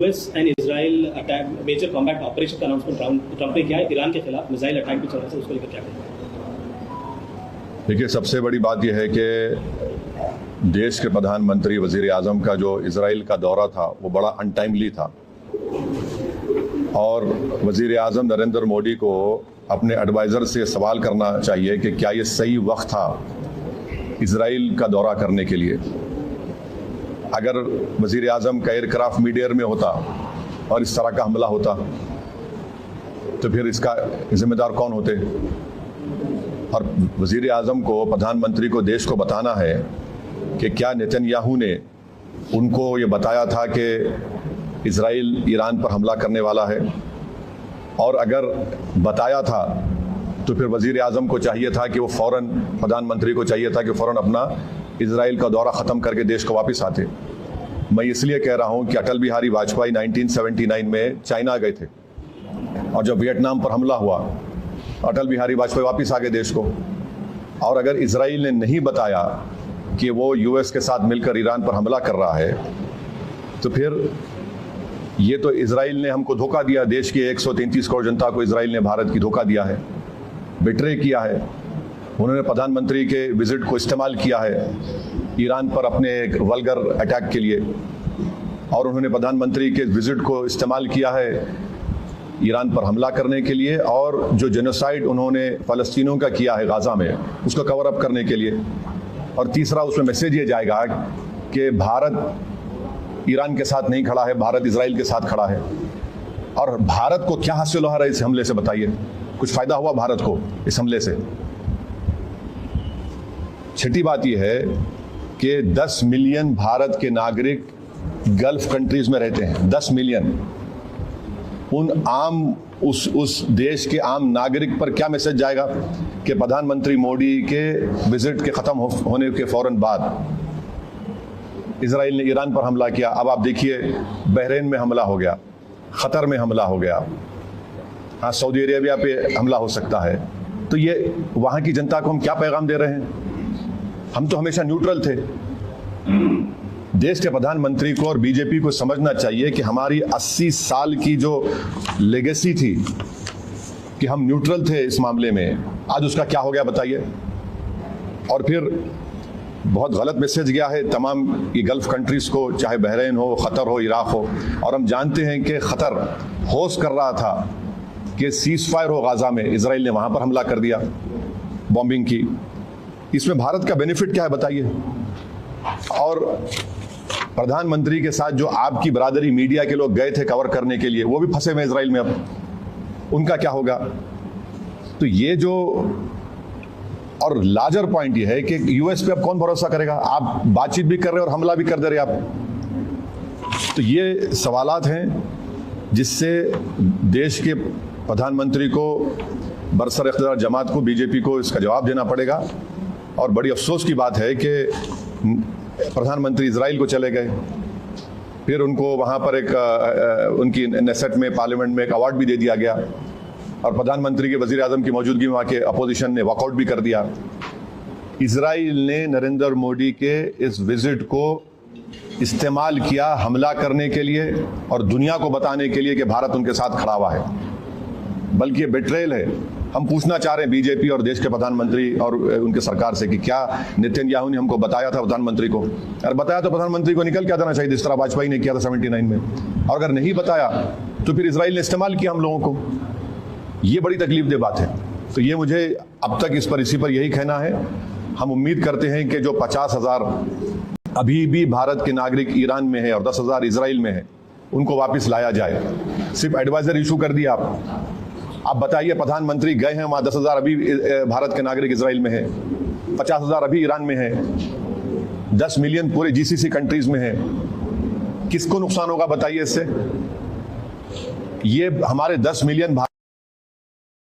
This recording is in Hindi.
US and Israel attack major combat operation का अनाउंसमेंट ट्रंप ने किया है ईरान के खिलाफ मिसाइल अटैक भी चल रहा है, उसको लेकर क्या कहेंगे? देखिए, सबसे बड़ी बात यह है कि देश के प्रधानमंत्री वजीर आजम का जो इजराइल का दौरा था वो बड़ा अनटाइमली था और वजीर आजम नरेंद्र मोदी को अपने एडवाइज़र से सवाल करना चाहिए कि क्या ये सही वक्त था इजराइल का दौरा करने के लिए। अगर वजीर आजम का एयरक्राफ्ट मीडियर में होता और इस तरह का हमला होता तो फिर इसका जिम्मेदार कौन होते? और वजीर आजम को, प्रधानमंत्री को देश को बताना है कि क्या नेतन्याहू ने उनको ये बताया था कि इजराइल ईरान पर हमला करने वाला है, और अगर बताया था तो फिर वजीर आजम को चाहिए था कि वो फ़ौरन, प्रधानमंत्री को चाहिए था कि फ़ौरन अपना इजराइल का दौरा ख़त्म करके देश को वापस आते। मैं इसलिए कह रहा हूँ कि अटल बिहारी वाजपेयी 1979 में चाइना गए थे और जब वियतनाम पर हमला हुआ अटल बिहारी वाजपेयी वापस आ गए देश को। और अगर इजराइल ने नहीं बताया कि वो यूएस के साथ मिलकर ईरान पर हमला कर रहा है तो फिर ये तो इजराइल ने हमको धोखा दिया, देश की 133 करोड़ जनता को इजराइल ने, भारत की धोखा दिया है, बिट्रे किया है। उन्होंने प्रधानमंत्री के विजिट को इस्तेमाल किया है ईरान पर अपने एक वल्गर अटैक के लिए, और उन्होंने प्रधानमंत्री के विजिट को इस्तेमाल किया है ईरान पर हमला करने के लिए, और जो जेनोसाइड उन्होंने फ़लस्तीनियों का किया है गाज़ा में उसको कवर अप करने के लिए। और तीसरा, उसमें मैसेज ये जाएगा कि भारत ईरान के साथ नहीं खड़ा है, भारत इजराइल के साथ खड़ा है। और भारत को क्या हासिल हो रहा है इस हमले से, बताइए? कुछ फ़ायदा हुआ भारत को इस हमले से? छठी बात यह है कि 10 मिलियन भारत के नागरिक गल्फ कंट्रीज में रहते हैं, 10 मिलियन। उस देश के आम नागरिक पर क्या मैसेज जाएगा कि प्रधानमंत्री मोदी के विजिट के ख़त्म होने के फ़ौरन बाद इजराइल ने ईरान पर हमला किया। अब आप देखिए, बहरीन में हमला हो गया, क़तर में हमला हो गया, हाँ, सऊदी अरेबिया पे हमला हो सकता है। तो ये वहाँ की जनता को हम क्या पैगाम दे रहे हैं? हम तो हमेशा न्यूट्रल थे। देश के प्रधानमंत्री को और बीजेपी को समझना चाहिए कि हमारी 80 साल की जो लेगेसी थी कि हम न्यूट्रल थे इस मामले में, आज उसका क्या हो गया बताइए। और फिर बहुत गलत मैसेज गया है तमाम ये गल्फ कंट्रीज़ को, चाहे बहरीन हो, क़तर हो, इराक़ हो। और हम जानते हैं कि क़तर होस्ट कर रहा था कि सीज़ फायर हो गाज़ा में, इजराइल ने वहाँ पर हमला कर दिया, बॉम्बिंग की। इसमें भारत का बेनिफिट क्या है बताइए? और प्रधानमंत्री के साथ जो आपकी बरादरी मीडिया के लोग गए थे कवर करने के लिए, वो भी फंसे हुए इजराइल में, अब उनका क्या होगा? तो ये जो, और लार्जर पॉइंट ये है कि यूएस पे अब कौन भरोसा करेगा? आप बातचीत भी कर रहे हैं और हमला भी कर दे रहे आप। तो ये सवालात हैं जिससे देश के प्रधानमंत्री को, बरसर इख्तियार जमात को, बीजेपी को इसका जवाब देना पड़ेगा। और बड़ी अफसोस की बात है कि प्रधानमंत्री इजराइल को चले गए, फिर उनको वहाँ पर एक उनकी नेसेट में, पार्लियामेंट में एक अवार्ड भी दे दिया गया, और प्रधानमंत्री के वजीर आजम की मौजूदगी में वहाँ के अपोजिशन ने वॉकआउट भी कर दिया। इजराइल ने नरेंद्र मोदी के इस विजिट को इस्तेमाल किया हमला करने के लिए और दुनिया को बताने के लिए कि भारत उनके साथ खड़ा हुआ है, बल्कि ये बेट्रेल है। हम पूछना चाह रहे हैं बीजेपी और देश के प्रधानमंत्री और उनके सरकार से कि क्या नेतन्याहू ने हमको बताया था प्रधानमंत्री को? अगर बताया तो प्रधानमंत्री को निकल के आ जाना चाहिए, जिस तरह वाजपेयी ने किया था 79 में। और अगर नहीं बताया तो फिर इजराइल ने इस्तेमाल किया हम लोगों को। ये बड़ी तकलीफदेह बात है। तो ये मुझे अब तक इसी पर यही कहना है। हम उम्मीद करते हैं कि जो 50,000 अभी भी भारत के नागरिक ईरान में है और 10,000 इजराइल में है, उनको वापस लाया जाए। सिर्फ एडवाइजर इशू कर दिया आप बताइए, प्रधानमंत्री गए हैं वहाँ, 10,000 अभी भारत के नागरिक इजराइल में है, 50,000 अभी ईरान में है, 10 मिलियन पूरे जीसीसी कंट्रीज में है। किसको नुकसान होगा बताइए इससे? ये हमारे 10 मिलियन